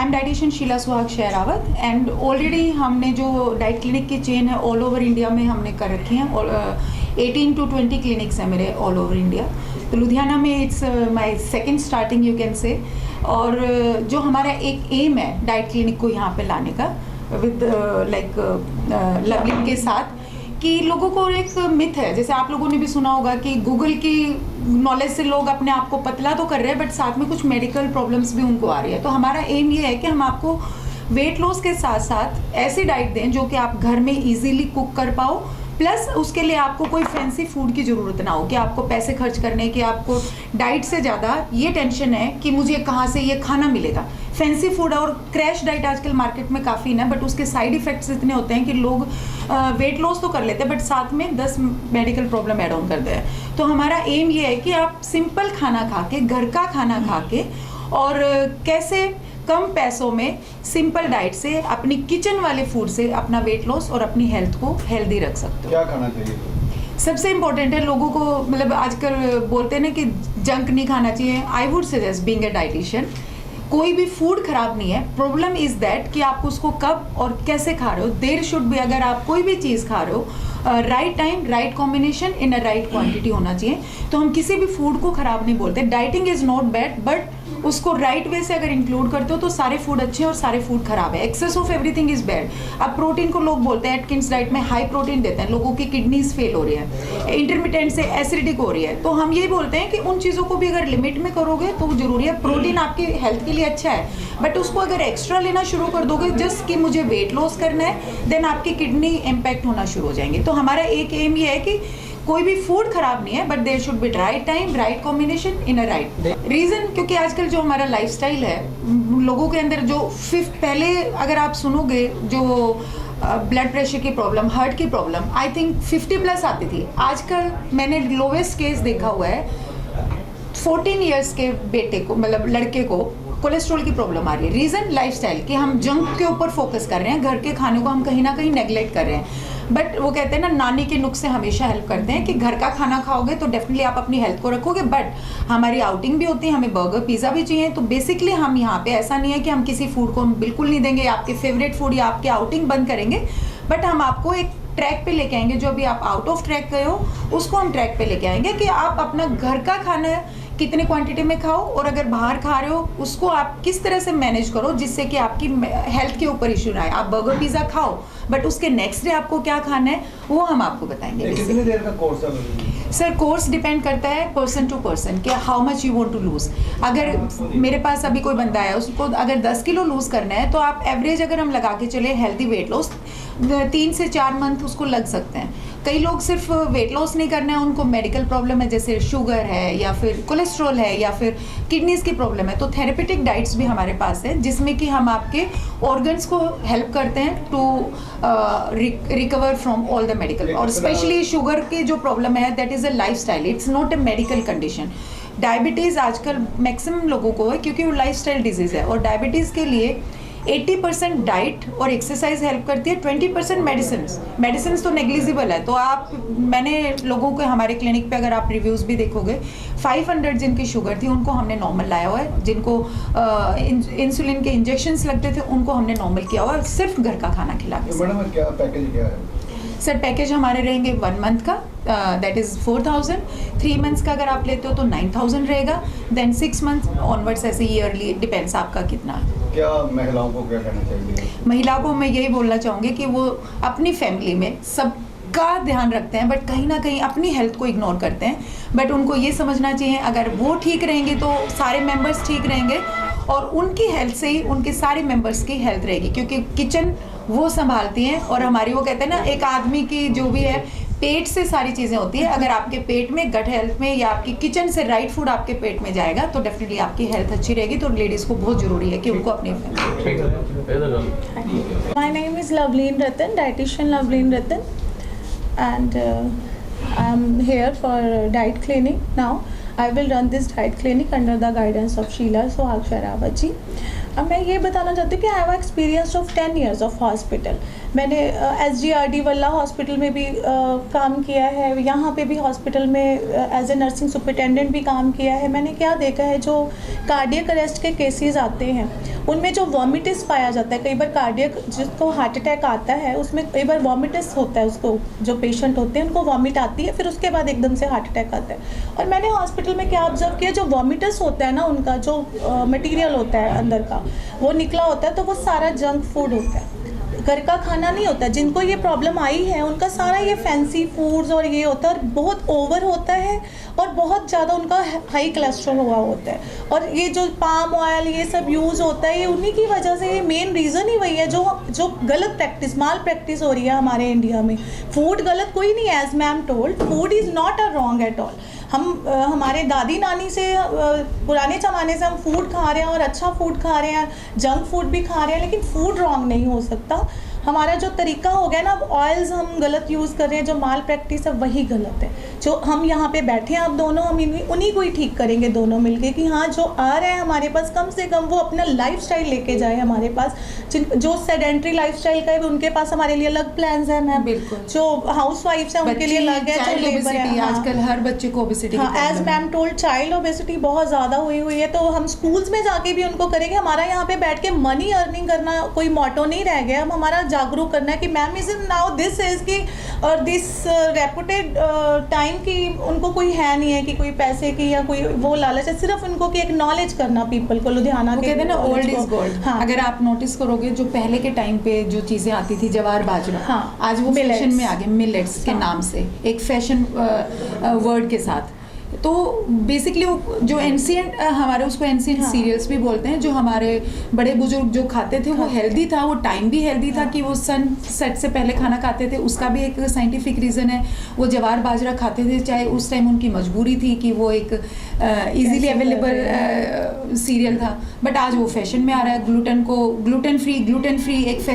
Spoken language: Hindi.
आई एम डाइटिशियन शीला सुहाग शेरावत एंड ऑलरेडी हमने जो डाइट क्लिनिक की चेन है ऑल ओवर इंडिया में हमने कर रखी हैं और 18 to 20 क्लिनिक्स हैं मेरे ऑल ओवर इंडिया। तो लुधियाना में it's my second starting you can say. और जो हमारा एक एम है डाइट क्लिनिक को यहाँ पे लाने का विद लाइक लवली के साथ, कि लोगों को एक मिथ है, जैसे आप लोगों ने भी सुना होगा कि गूगल की नॉलेज से लोग अपने आप को पतला तो कर रहे हैं बट साथ में कुछ मेडिकल प्रॉब्लम्स भी उनको आ रही है। तो हमारा एम ये है कि हम आपको वेट लॉस के साथ साथ ऐसी डाइट दें जो कि आप घर में इजीली कुक कर पाओ, प्लस उसके लिए आपको कोई फैंसी फूड की ज़रूरत ना हो कि आपको पैसे खर्च करने की, आपको डाइट से ज़्यादा ये टेंशन है कि मुझे कहाँ से ये खाना मिलेगा। फैंसी फूड और क्रैश डाइट आजकल मार्केट में काफ़ी ना, बट उसके साइड इफ़ेक्ट्स इतने होते हैं कि लोग वेट लॉस तो कर लेते हैं बट साथ में 10 मेडिकल प्रॉब्लम ऐड ऑन करते हैं। तो हमारा एम ये है कि आप सिंपल खाना खा के, घर का खाना खा के, और कैसे कम पैसों में सिंपल डाइट से, अपनी किचन वाले फूड से अपना वेट लॉस और अपनी हेल्थ को हेल्दी रख सकते हो। क्या खाना चाहिए? सबसे इम्पोर्टेंट है लोगों को, मतलब आजकल बोलते हैं ना कि जंक नहीं खाना चाहिए। I would suggest being a dietitian, कोई भी फूड खराब नहीं है, प्रॉब्लम इज दैट कि आप उसको कब और कैसे खा रहे हो। देर शुड भी, अगर आप कोई भी चीज़ खा रहे हो, right time, right combination, in a right quantity होना चाहिए। तो हम किसी भी फूड को खराब नहीं बोलते। Dieting is not bad, but उसको राइट वे से अगर इंक्लूड करते हो तो सारे फूड अच्छे हैं और सारे फूड खराब है। Excess of everything is bad. अब प्रोटीन को लोग बोलते हैं, एटकिंस डाइट में हाई प्रोटीन देते हैं, लोगों की किडनीज फेल हो रही है, इंटरमिटेंट से एसिडिटिक हो रही है। तो हम ये बोलते हैं कि उन चीज़ों को भी अगर लिमिट में करोगे तो जरूरी है। प्रोटीन आपकी हेल्थ के लिए अच्छा है, बट उसको अगर एक्स्ट्रा लेना शुरू कर दोगे जस्ट कि मुझे वेट लॉस करना है, देन आपकी किडनी इम्पैक्ट होना शुरू हो जाएंगे। तो हमारा एक एम ये है कि कोई भी फूड खराब नहीं है, but there should be right time, right combination, in a right reason. क्योंकि आजकल जो हमारा लाइफस्टाइल है, लोगों के अंदर जो पहले अगर आप सुनोगे जो ब्लड प्रेशर की प्रॉब्लम, हार्ट की प्रॉब्लम, आई थिंक 50+ आती थी। आजकल मैंने लोवेस्ट केस देखा हुआ है 14 ईयर्स के बेटे को, मतलब लड़के को कोलेस्ट्रॉल की प्रॉब्लम आ रही है। रीज़न लाइफस्टाइल, कि हम जंक के ऊपर फोकस कर रहे हैं, घर के खाने को हम कहीं ना कहीं नेगलेक्ट कर रहे हैं। बट वो कहते हैं ना, नानी के नुस्खे हमेशा हेल्प करते हैं कि घर का खाना खाओगे तो डेफिनेटली आप अपनी हेल्थ को रखोगे। बट हमारी आउटिंग भी होती है, हमें बर्गर पिज़्ज़ा भी चाहिए। तो बेसिकली हम यहाँ पे ऐसा नहीं है कि हम किसी फूड को हम बिल्कुल नहीं देंगे, आपके फेवरेट फूड या आपके आउटिंग बंद करेंगे, बट हम आपको एक ट्रैक पे लेके आएंगे। जो अभी आप आउट ऑफ ट्रैक गए हो उसको हम ट्रैक पे लेके आएंगे कि आप अपना घर का खाना कितने क्वांटिटी में खाओ, और अगर बाहर खा रहे हो उसको आप किस तरह से मैनेज करो जिससे कि आपकी हेल्थ के ऊपर इश्यू ना आए। आप बर्गर पिज़्ज़ा खाओ बट उसके नेक्स्ट डे आपको क्या खाना है वो हम आपको बताएंगे। कितनी देर का कोर्स है? सर कोर्स डिपेंड करता है पर्सन टू पर्सन कि how much you want to lose. अगर मेरे पास अभी कोई बंदा है, उसको अगर 10 किलो लूज़ करना है तो आप एवरेज अगर हम लगा के चले हेल्दी वेट लॉस 3 से 4 मंथ उसको लग सकते हैं। कई लोग सिर्फ वेट लॉस नहीं करना है, उनको मेडिकल प्रॉब्लम है, जैसे शुगर है या फिर कोलेस्ट्रॉल है या फिर किडनीज की प्रॉब्लम है। तो थेरेपेटिक डाइट्स भी हमारे पास है जिसमें कि हम आपके ऑर्गन्स को हेल्प करते हैं to recover from all the medical. और स्पेशली शुगर की जो प्रॉब्लम है that is a lifestyle, it's not a medical condition. Diabetes आजकल मैक्सिमम लोगों को है क्योंकि वो लाइफस्टाइल डिजीज़ है, और डायबिटीज़ के लिए 80% डाइट और एक्सरसाइज हेल्प करती है, 20% मेडिसिन तो नेग्लिजिबल है। तो आप, मैंने लोगों को हमारे क्लिनिक पे अगर आप रिव्यूज़ भी देखोगे, 500 जिनकी शुगर थी उनको हमने नॉर्मल लाया हुआ है, जिनको इंसुलिन के इंजेक्शंस लगते थे उनको हमने नॉर्मल किया हुआ है, सिर्फ घर का खाना खिला के। मैडम क्या पैकेज क्या है? सर पैकेज हमारे रहेंगे 1 मंथ का, दैट इज़ 4000, 3 मंथ्स का अगर आप लेते हो तो 9000 रहेगा, देन 6 मंथ ऑनवर्ड्स ऐसे ईयरली डिपेंड्स आपका कितना है। क्या महिलाओं को क्या करना चाहिए? महिलाओं को मैं यही बोलना चाहूँगी कि वो अपनी फैमिली में सबका ध्यान रखते हैं बट कहीं ना कहीं अपनी हेल्थ को इग्नोर करते हैं। बट उनको ये समझना चाहिए अगर वो ठीक रहेंगे तो सारे मेंबर्स ठीक रहेंगे, और उनकी हेल्थ से ही उनके सारे मेंबर्स की हेल्थ रहेगी, क्योंकि किचन वो संभालती हैं। और हमारी, वो कहते हैं ना, एक आदमी की जो भी है पेट से सारी चीज़ें होती है। अगर आपके पेट में, गट हेल्थ में, या आपकी किचन से राइट फूड आपके पेट में जाएगा तो डेफिनेटली आपकी हेल्थ अच्छी रहेगी। तो लेडीज़ को बहुत ज़रूरी है कि उनको अपनी My name is Loveleen Ratan, dietitian Loveleen Ratan, and I'm here for diet clinic now. I will run this diet clinic under the guidance of Sheila Sohag Shehrawat जी. अब मैं ये बताना चाहती हूँ कि I have experience of 10 years of hospital. मैंने SGRD वल्ला हॉस्पिटल में भी काम किया है, यहाँ पे भी हॉस्पिटल में एज ए नर्सिंग सुपरिटेंडेंट भी काम किया है. मैंने क्या देखा है, जो कार्डियक अरेस्ट के केसेस आते हैं उनमें जो वॉमिटिस पाया जाता है, कई बार कार्डियक जिसको हार्ट अटैक आता है उसमें कई बार वॉमिटिस होता है, उसको जो पेशेंट होते हैं उनको वॉमिट आती है, फिर उसके बाद एकदम से हार्ट अटैक आता है. और मैंने हॉस्पिटल में क्या ऑब्जर्व किया, जो वॉमिटिस होता है ना, उनका जो मटेरियल होता है अंदर का वो निकला होता है, तो वो सारा जंक फूड होता है, घर का खाना नहीं होता. जिनको ये प्रॉब्लम आई है उनका सारा ये फैंसी फूड्स और ये होता है, और बहुत ओवर होता है और बहुत ज़्यादा उनका हाई कोलेस्ट्रॉल हुआ होता है. और ये जो पाम ऑयल ये सब यूज़ होता है, ये उन्हीं की वजह से, ये मेन रीज़न ही वही है जो गलत प्रैक्टिस, माल प्रैक्टिस हो रही है हमारे इंडिया में. फूड गलत कोई नहीं है, as ma'am told, food is not a wrong at all. हम हमारे दादी नानी से पुराने ज़माने से हम फूड खा रहे हैं और अच्छा फूड खा रहे हैं, जंक फूड भी खा रहे हैं, लेकिन फूड रॉन्ग नहीं हो सकता. हमारा जो तरीका हो गया ना, ऑयल्स हम गलत यूज़ कर रहे हैं, जो माल प्रैक्टिस है वही गलत है. जो हम यहाँ पे बैठे हैं आप दोनों, हम उन्हीं को ही ठीक करेंगे दोनों मिलके कि हाँ, जो आ रहे हैं हमारे पास कम से कम वो अपना लाइफस्टाइल लेके जाए हमारे पास. जो सेडेंट्री लाइफस्टाइल का है उनके पास हमारे लिए अलग प्लान्स हैं मैम. बिल्कुल. जो हाउस वाइफ्स हैं उनके लिए अलग है, जो लेबर है. आजकल हर बच्चे को obesity, as ma'am told, child obesity बहुत ज़्यादा हुई है. तो हम स्कूल्स में जाके भी उनको करेंगे. हमारा यहाँ पे बैठ के मनी अर्निंग करना कोई मोटो नहीं रह गया. हम हमारा जागरूक करना है कि ma'am is in now this age की और दिस रेपुटेड टाइम की उनको कोई है नहीं है कि कोई पैसे की या कोई वो लालच है, सिर्फ उनको कि एक्नॉलेज करना पीपल को. लुधियाना के कहते हैं ना, ओल्ड इज गोल्ड. हाँ. अगर आप नोटिस करोगे, जो पहले के टाइम पे जो चीज़ें आती थी, जवार बाजरा, हाँ, आज वो फैशन में आ गए, मिलेट्स के हाँ. नाम से, एक फैशन वर्ड के साथ. तो बेसिकली वो जो एंशियंट हमारे, उसको एंशियंट सीरियल्स भी बोलते हैं, जो हमारे बड़े बुजुर्ग जो खाते थे वो हेल्दी था, वो टाइम भी हेल्दी था कि वो सन सेट से पहले खाना खाते थे. उसका भी एक साइंटिफिक रीज़न है. वो जवार बाजरा खाते थे, चाहे उस टाइम उनकी मजबूरी थी कि वो एक इजीली अवेलेबल सीरियल था. बट आज वो फैशन में आ रहा है. ग्लूटेन फ्री एक